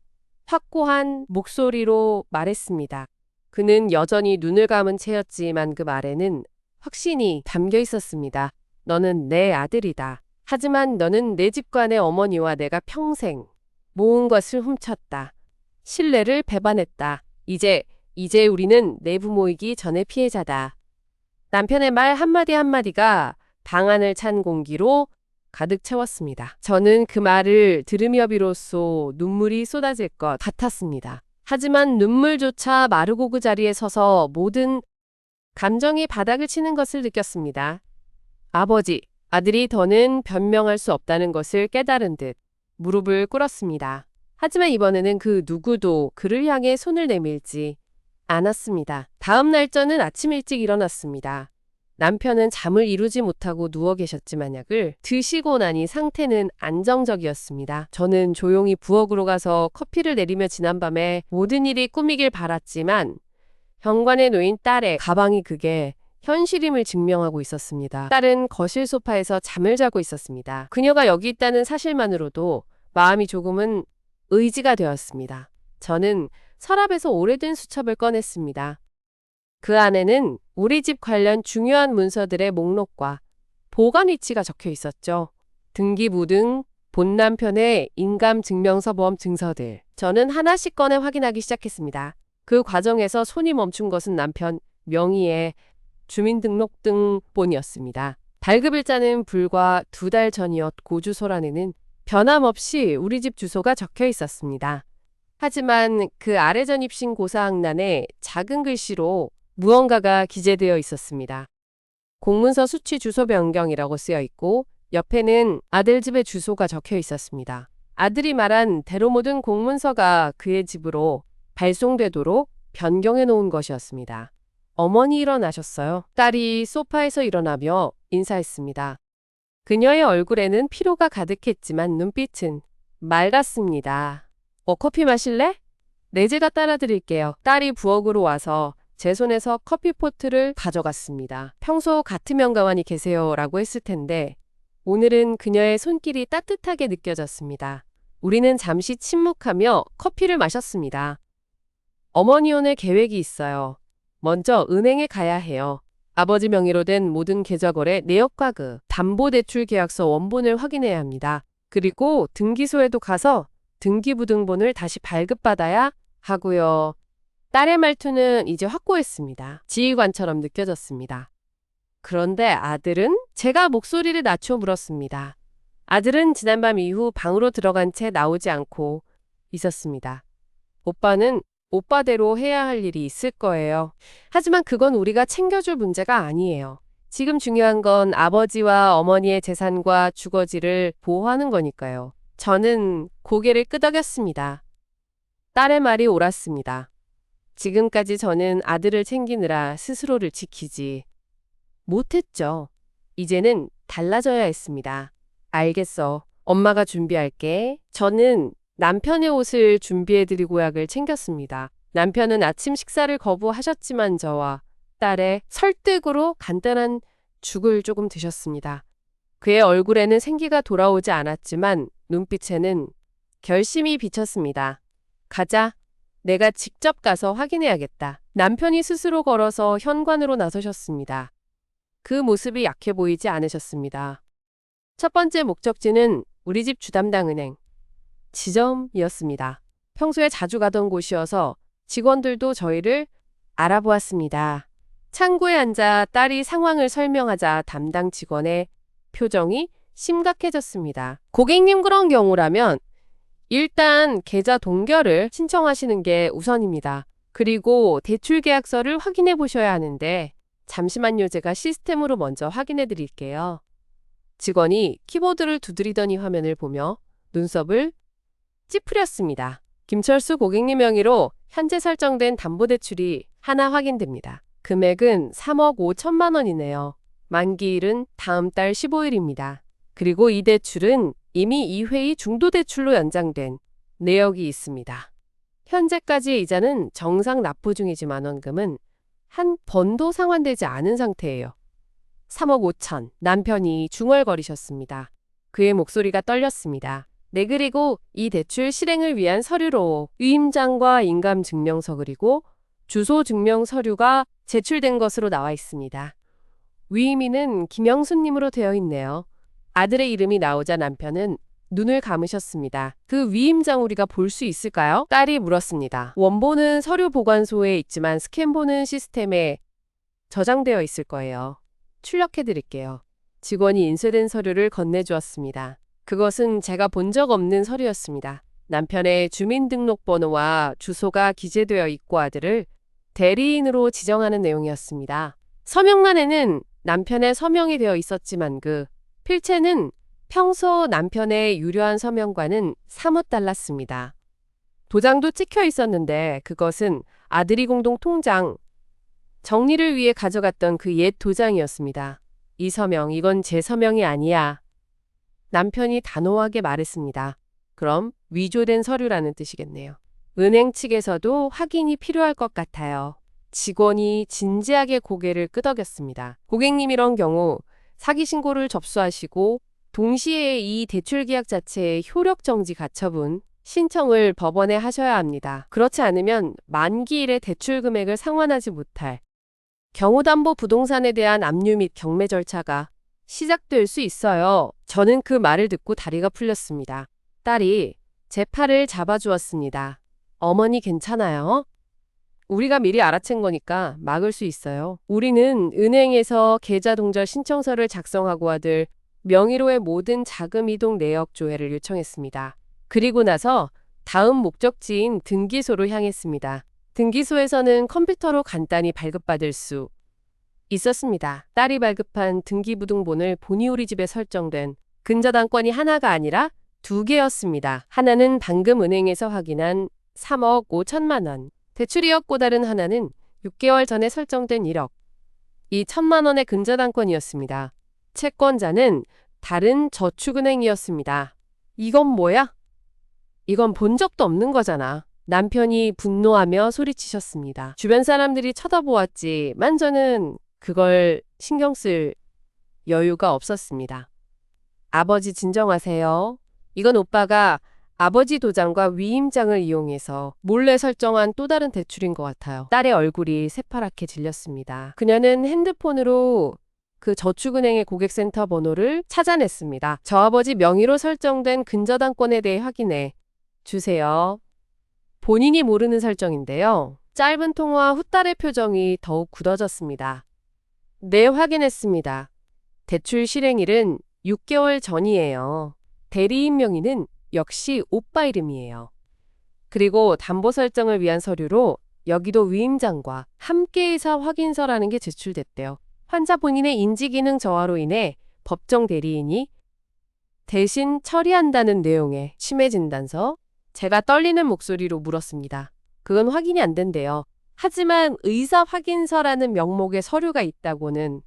확고한 목소리로 말했습니다. 그는 여전히 눈을 감은 채였지만 그 말에는 확신이 담겨 있었습니다. 너는 내 아들이다. 하지만 너는 내 집과 내 어머니와 내가 평생 모은 것을 훔쳤다. 신뢰를 배반했다. 이제 우리는 내부모이기 전의 피해자다. 남편의 말 한마디 한마디가 방 안을 찬 공기로 가득 채웠습니다. 저는 그 말을 들으며 비로소 눈물이 쏟아질 것 같았습니다. 하지만 눈물조차 마르고 그 자리에 서서 모든 감정이 바닥을 치는 것을 느꼈습니다. 아버지, 아들이 더는 변명할 수 없다는 것을 깨달은 듯 무릎을 꿇었습니다. 하지만 이번에는 그 누구도 그를 향해 손을 내밀지 않았습니다. 다음 날 저는 아침 일찍 일어났습니다. 남편은 잠을 이루지 못하고 누워 계셨지만 약을 드시고 나니 상태는 안정적이었습니다. 저는 조용히 부엌으로 가서 커피를 내리며 지난밤에 모든 일이 꿈이길 바랐지만 현관에 놓인 딸의 가방이 그게 현실임을 증명하고 있었습니다. 딸은 거실 소파에서 잠을 자고 있었습니다. 그녀가 여기 있다는 사실만으로도 마음이 조금은 의지가 되었습니다. 저는 서랍에서 오래된 수첩을 꺼냈습니다. 그 안에는 우리 집 관련 중요한 문서들의 목록과 보관 위치가 적혀 있었죠. 등기부 본 남편의 인감증명서 보험 증서들. 저는 하나씩 꺼내 확인하기 시작했습니다. 그 과정에서 손이 멈춘 것은 남편 명의의 주민등록등본이었습니다. 발급일자는 불과 2달 전이었고 주소란에는 변함없이 우리 집 주소가 적혀 있었습니다. 하지만 그 아래 전입신 고사항란에 작은 글씨로 무언가가 기재되어 있었습니다. 공문서 수취 주소 변경이라고 쓰여 있고 옆에는 아들 집의 주소가 적혀 있었습니다. 아들이 말한 대로 모든 공문서가 그의 집으로 발송되도록 변경해 놓은 것이었습니다. 어머니 일어나셨어요. 딸이 소파에서 일어나며 인사했습니다. 그녀의 얼굴에는 피로가 가득했지만 눈빛은 맑았습니다. 커피 마실래? 네, 제가 따라 드릴게요. 딸이 부엌으로 와서 제 손에서 커피포트를 가져갔습니다. 평소 같으면 가만히 계세요 라고 했을 텐데 오늘은 그녀의 손길이 따뜻하게 느껴졌습니다. 우리는 잠시 침묵하며 커피를 마셨습니다. 어머니 오늘 계획이 있어요. 먼저 은행에 가야 해요. 아버지 명의로 된 모든 계좌거래 내역과 그 담보대출계약서 원본을 확인해야 합니다. 그리고 등기소에도 가서 등기부등본을 다시 발급받아야 하고요. 딸의 말투는 이제 확고했습니다. 지휘관처럼 느껴졌습니다. 그런데 아들은? 제가 목소리를 낮춰 물었습니다. 아들은 지난밤 이후 방으로 들어간 채 나오지 않고 있었습니다. 오빠는 오빠대로 해야 할 일이 있을 거예요. 하지만 그건 우리가 챙겨줄 문제가 아니에요. 지금 중요한 건 아버지와 어머니의 재산과 주거지를 보호하는 거니까요. 저는 고개를 끄덕였습니다. 딸의 말이 옳았습니다. 지금까지 저는 아들을 챙기느라 스스로를 지키지 못했죠. 이제는 달라져야 했습니다. 알겠어. 엄마가 준비할게. 저는 남편의 옷을 준비해드리고 약을 챙겼습니다. 남편은 아침 식사를 거부하셨지만 저와 딸의 설득으로 간단한 죽을 조금 드셨습니다. 그의 얼굴에는 생기가 돌아오지 않았지만 눈빛에는 결심이 비쳤습니다. 가자. 내가 직접 가서 확인해야겠다. 남편이 스스로 걸어서 현관으로 나서셨습니다. 그 모습이 약해 보이지 않으셨습니다. 첫 번째 목적지는 우리 집 주담당 은행 지점이었습니다. 평소에 자주 가던 곳이어서 직원들도 저희를 알아보았습니다. 창구에 앉아 딸이 상황을 설명하자 담당 직원의 표정이 심각해졌습니다. 고객님 그런 경우라면 일단 계좌 동결을 신청하시는 게 우선입니다. 그리고 대출 계약서를 확인해 보셔야 하는데 잠시만요. 제가 시스템으로 먼저 확인해 드릴게요. 직원이 키보드를 두드리더니 화면을 보며 눈썹을 찌푸렸습니다. 김철수 고객님 명의로 현재 설정된 담보대출이 하나 확인됩니다. 금액은 3억 5천만 원이네요. 만기일은 다음 달 15일입니다. 그리고 이 대출은 이미 2회의 중도대출로 연장된 내역이 있습니다. 현재까지의 이자는 정상 납부 중이지만 원금은 한 번도 상환되지 않은 상태예요. 3억 5천. 남편이 중얼거리셨습니다. 그의 목소리가 떨렸습니다. 네, 그리고 이 대출 실행을 위한 서류로 위임장과 인감증명서 그리고 주소 증명 서류가 제출된 것으로 나와 있습니다. 위임인은 김영수님으로 되어 있네요. 아들의 이름이 나오자 남편은 눈을 감으셨습니다. 그 위임장 우리가 볼 수 있을까요? 딸이 물었습니다. 원본은 서류 보관소에 있지만 스캔본은 시스템에 저장되어 있을 거예요. 출력해 드릴게요. 직원이 인쇄된 서류를 건네주었습니다. 그것은 제가 본 적 없는 서류였습니다. 남편의 주민등록번호와 주소가 기재되어 있고 아들을 대리인으로 지정하는 내용이었습니다. 서명란에는 남편의 서명이 되어 있었지만 그 필체는 평소 남편의 유려한 서명과는 사뭇 달랐습니다. 도장도 찍혀 있었는데 그것은 아들이 공동 통장 정리를 위해 가져갔던 그 옛 도장이었습니다. 이 서명, 이건 제 서명이 아니야. 남편이 단호하게 말했습니다. 그럼 위조된 서류라는 뜻이겠네요. 은행 측에서도 확인이 필요할 것 같아요. 직원이 진지하게 고개를 끄덕였습니다. 고객님 이런 경우 사기 신고를 접수하시고 동시에 이 대출 계약 자체의 효력 정지 가처분 신청을 법원에 하셔야 합니다. 그렇지 않으면 만기일에 대출 금액을 상환하지 못할 경우담보 부동산에 대한 압류 및 경매 절차가 시작될 수 있어요. 저는 그 말을 듣고 다리가 풀렸습니다. 딸이 제 팔을 잡아주었습니다. 어머니 괜찮아요? 우리가 미리 알아챈 거니까 막을 수 있어요. 우리는 은행에서 계좌 동절 신청서를 작성하고 아들 명의로의 모든 자금 이동 내역 조회를 요청했습니다. 그리고 나서 다음 목적지인 등기소로 향했습니다. 등기소에서는 컴퓨터로 간단히 발급받을 수 있었습니다. 딸이 발급한 등기부등본을 보니 우리 집에 설정된 근저당권이 하나가 아니라 2개였습니다. 하나는 방금 은행에서 확인한 3억 5천만 원. 대출이었고 다른 하나는 6개월 전에 설정된 1억. 이 1천만 원의 근저당권이었습니다. 채권자는 다른 저축은행이었습니다. 이건 뭐야? 이건 본 적도 없는 거잖아. 남편이 분노하며 소리치셨습니다. 주변 사람들이 쳐다보았지만 저는 그걸 신경 쓸 여유가 없었습니다. 아버지 진정하세요. 이건 오빠가 아버지 도장과 위임장을 이용해서 몰래 설정한 또 다른 대출인 것 같아요. 딸의 얼굴이 새파랗게 질렸습니다. 그녀는 핸드폰으로 그 저축은행의 고객센터 번호를 찾아냈습니다. 저 아버지 명의로 설정된 근저당권에 대해 확인해 주세요. 본인이 모르는 설정인데요. 짧은 통화 후 딸의 표정이 더욱 굳어졌습니다. 네, 확인했습니다. 대출 실행일은 6개월 전이에요. 대리인 명의는 역시 오빠 이름이에요. 그리고 담보 설정을 위한 서류로 여기도 위임장과 함께이사 확인서라는 게 제출됐대요. 환자 본인의 인지기능 저하로 인해 법정 대리인이 대신 처리한다는 내용의 치매 진단서. 제가 떨리는 목소리로 물었습니다. 그건 확인이 안 된대요. 하지만 의사 확인서라는 명목의 서류가 있다고는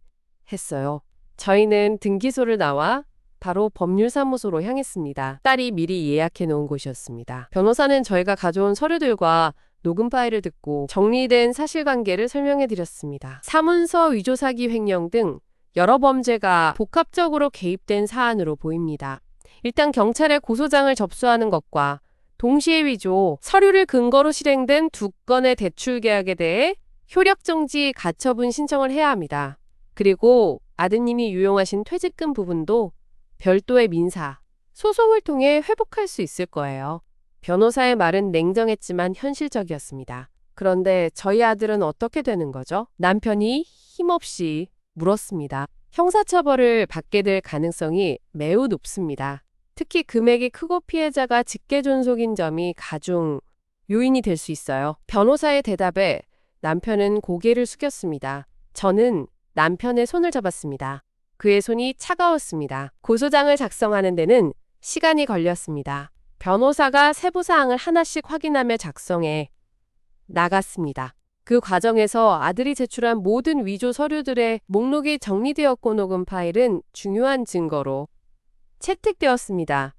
했어요. 저희는 등기소를 나와 바로 법률사무소로 향했습니다. 딸이 미리 예약해 놓은 곳이었습니다. 변호사는 저희가 가져온 서류들과 녹음 파일을 듣고 정리된 사실관계를 설명해 드렸습니다. 사문서 위조 사기 횡령 등 여러 범죄가 복합적으로 개입된 사안으로 보입니다. 일단 경찰에 고소장을 접수하는 것과 동시에 위조 서류를 근거로 실행된 2건의 대출 계약에 대해 효력정지 가처분 신청을 해야 합니다. 그리고 아드님이 유용하신 퇴직금 부분도 별도의 민사 소송을 통해 회복할 수 있을 거예요. 변호사의 말은 냉정했지만 현실적이었습니다. 그런데 저희 아들은 어떻게 되는 거죠? 남편이 힘없이 물었습니다. 형사처벌을 받게 될 가능성이 매우 높습니다. 특히 금액이 크고 피해자가 직계존속인 점이 가중 요인이 될 수 있어요. 변호사의 대답에 남편은 고개를 숙였습니다. 저는 남편의 손을 잡았습니다. 그의 손이 차가웠습니다. 고소장을 작성하는 데는 시간이 걸렸습니다. 변호사가 세부사항을 하나씩 확인하며 작성해 나갔습니다. 그 과정에서 아들이 제출한 모든 위조 서류들의 목록이 정리되었고 녹음 파일은 중요한 증거로 채택되었습니다.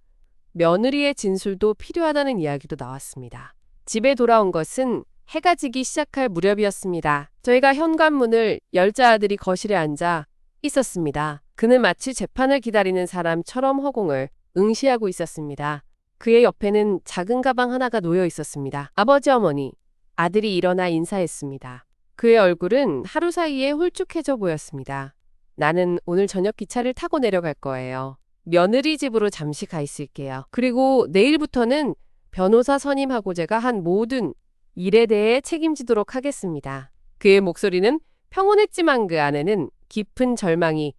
며느리의 진술도 필요하다는 이야기도 나왔습니다. 집에 돌아온 것은 해가 지기 시작할 무렵이었습니다. 저희가 현관문을 열자 아들이 거실에 앉아 있었습니다. 그는 마치 재판을 기다리는 사람처럼 허공을 응시하고 있었습니다. 그의 옆에는 작은 가방 하나가 놓여 있었습니다. 아버지 어머니, 아들이 일어나 인사했습니다. 그의 얼굴은 하루 사이에 홀쭉해져 보였습니다. 나는 오늘 저녁 기차를 타고 내려갈 거예요. 며느리 집으로 잠시 가 있을게요. 그리고 내일부터는 변호사 선임하고 제가 한 모든 일에 대해 책임지도록 하겠습니다. 그의 목소리는 평온했지만 그 안에는 깊은 절망이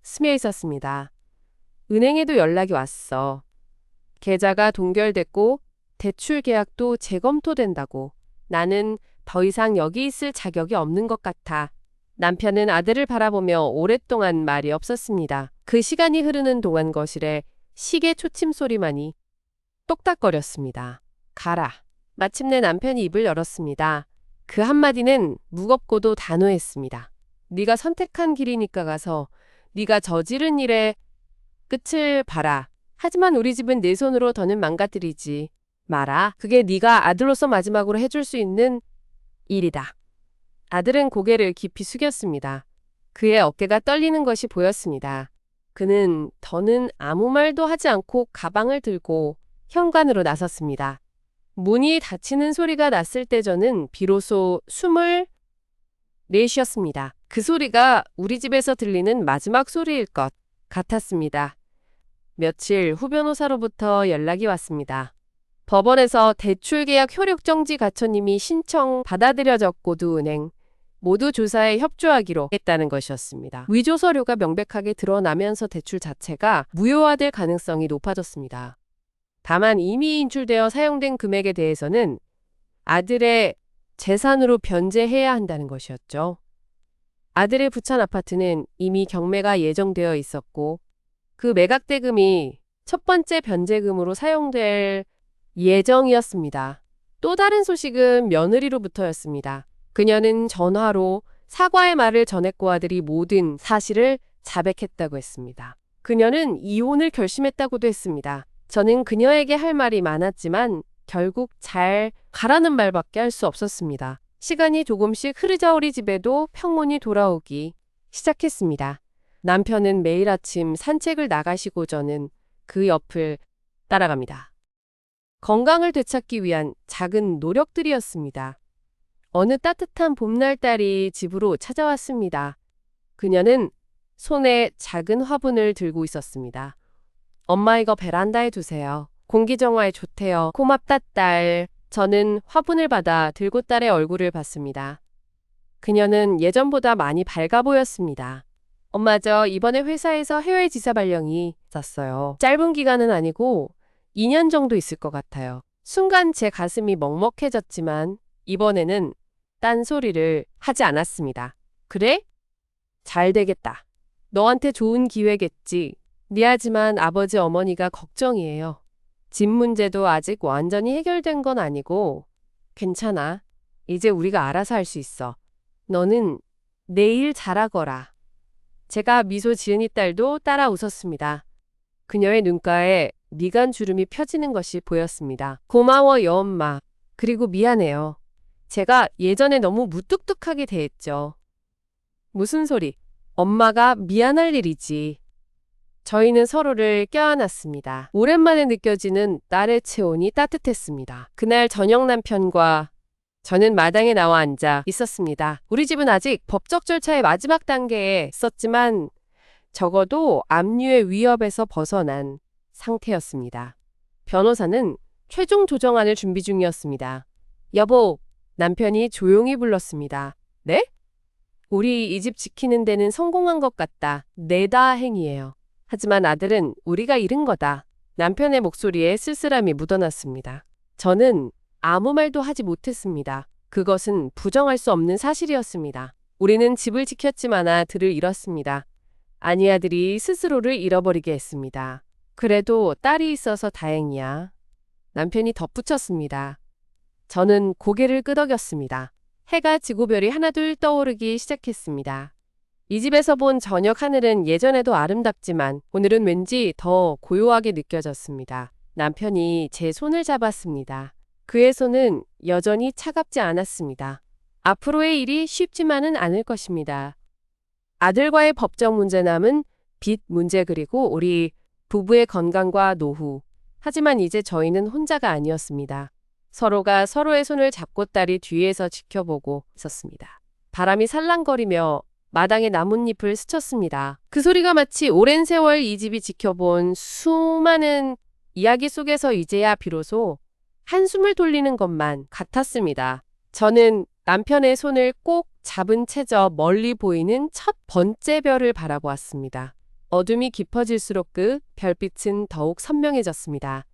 스며 있었습니다. 은행에도 연락이 왔어. 계좌가 동결됐고 대출 계약도 재검토된다고. 나는 더 이상 여기 있을 자격이 없는 것 같아. 남편은 아들을 바라보며 오랫동안 말이 없었습니다. 그 시간이 흐르는 동안 거실에 시계 초침 소리만이 똑딱거렸습니다. 가라. 마침내 남편이 입을 열었습니다. 그 한마디는 무겁고도 단호했습니다. 네가 선택한 길이니까 가서 네가 저지른 일의 끝을 봐라. 하지만 우리 집은 내 손으로 더는 망가뜨리지 마라. 그게 네가 아들로서 마지막으로 해줄 수 있는 일이다. 아들은 고개를 깊이 숙였습니다. 그의 어깨가 떨리는 것이 보였습니다. 그는 더는 아무 말도 하지 않고 가방을 들고 현관으로 나섰습니다. 문이 닫히는 소리가 났을 때 저는 비로소 숨을 내쉬었습니다. 그 소리가 우리 집에서 들리는 마지막 소리일 것 같았습니다. 며칠 후 변호사로부터 연락이 왔습니다. 법원에서 대출계약 효력정지 가처님이 신청 받아들여졌고 두 은행 모두 조사에 협조하기로 했다는 것이었습니다. 위조 서류가 명백하게 드러나면서 대출 자체가 무효화될 가능성이 높아졌습니다. 다만 이미 인출되어 사용된 금액에 대해서는 아들의 재산으로 변제해야 한다는 것이었죠. 아들의 부산 아파트는 이미 경매가 예정되어 있었고 그 매각 대금이 첫 번째 변제금으로 사용될 예정이었습니다. 또 다른 소식은 며느리로부터였습니다. 그녀는 전화로 사과의 말을 전했고 아들이 모든 사실을 자백했다고 했습니다. 그녀는 이혼을 결심했다고도 했습니다. 저는 그녀에게 할 말이 많았지만 결국 잘 가라는 말밖에 할 수 없었습니다. 시간이 조금씩 흐르자 우리 집에도 평온이 돌아오기 시작했습니다. 남편은 매일 아침 산책을 나가시고 저는 그 옆을 따라갑니다. 건강을 되찾기 위한 작은 노력들이었습니다. 어느 따뜻한 봄날 딸이 집으로 찾아왔습니다. 그녀는 손에 작은 화분을 들고 있었습니다. 엄마 이거 베란다에 두세요. 공기 정화에 좋대요. 고맙다 딸. 저는 화분을 받아 들고 딸의 얼굴을 봤습니다. 그녀는 예전보다 많이 밝아 보였습니다. 엄마 저 이번에 회사에서 해외 지사 발령이 있었어요. 짧은 기간은 아니고 2년 정도 있을 것 같아요. 순간 제 가슴이 먹먹해졌지만 이번에는 딴소리를 하지 않았습니다. 그래? 잘 되겠다. 너한테 좋은 기회겠지. 미안하지만 아버지 어머니가 걱정이에요. 집 문제도 아직 완전히 해결된 건 아니고 괜찮아. 이제 우리가 알아서 할 수 있어. 너는 내일 잘하거라. 제가 미소 지은이 딸도 따라 웃었습니다. 그녀의 눈가에 미간 주름이 펴지는 것이 보였습니다. 고마워요 엄마. 그리고 미안해요. 제가 예전에 너무 무뚝뚝하게 대했죠. 무슨 소리? 엄마가 미안할 일이지. 저희는 서로를 껴안았습니다. 오랜만에 느껴지는 딸의 체온이 따뜻했습니다. 그날 저녁 남편과 저는 마당에 나와 앉아 있었습니다. 우리 집은 아직 법적 절차의 마지막 단계에 있었지만 적어도 압류의 위협에서 벗어난 상태였습니다. 변호사는 최종 조정안을 준비 중이었습니다. 여보, 남편이 조용히 불렀습니다. 네? 우리 이 집 지키는 데는 성공한 것 같다. 네 다행이에요. 하지만 아들은 우리가 잃은 거다. 남편의 목소리에 쓸쓸함이 묻어났습니다. 저는 아무 말도 하지 못했습니다. 그것은 부정할 수 없는 사실이었습니다. 우리는 집을 지켰지만 아들을 잃었습니다. 아니 아들이 스스로를 잃어버리게 했습니다. 그래도 딸이 있어서 다행이야. 남편이 덧붙였습니다. 저는 고개를 끄덕였습니다. 해가 지고 별이 하나둘 떠오르기 시작했습니다. 이 집에서 본 저녁 하늘은 예전에도 아름답지만 오늘은 왠지 더 고요하게 느껴졌습니다. 남편이 제 손을 잡았습니다. 그의 손은 여전히 차갑지 않았습니다. 앞으로의 일이 쉽지만은 않을 것입니다. 아들과의 법적 문제남은 빚 문제 그리고 우리 부부의 건강과 노후. 하지만 이제 저희는 혼자가 아니었습니다. 서로가 서로의 손을 잡고 딸이 뒤에서 지켜보고 있었습니다. 바람이 살랑거리며 마당에 나뭇잎을 스쳤습니다. 그 소리가 마치 오랜 세월 이 집이 지켜본 수많은 이야기 속에서 이제야 비로소 한숨을 돌리는 것만 같았습니다. 저는 남편의 손을 꼭 잡은 채 저 멀리 보이는 첫 번째 별을 바라보았습니다. 어둠이 깊어질수록 그 별빛은 더욱 선명해졌습니다.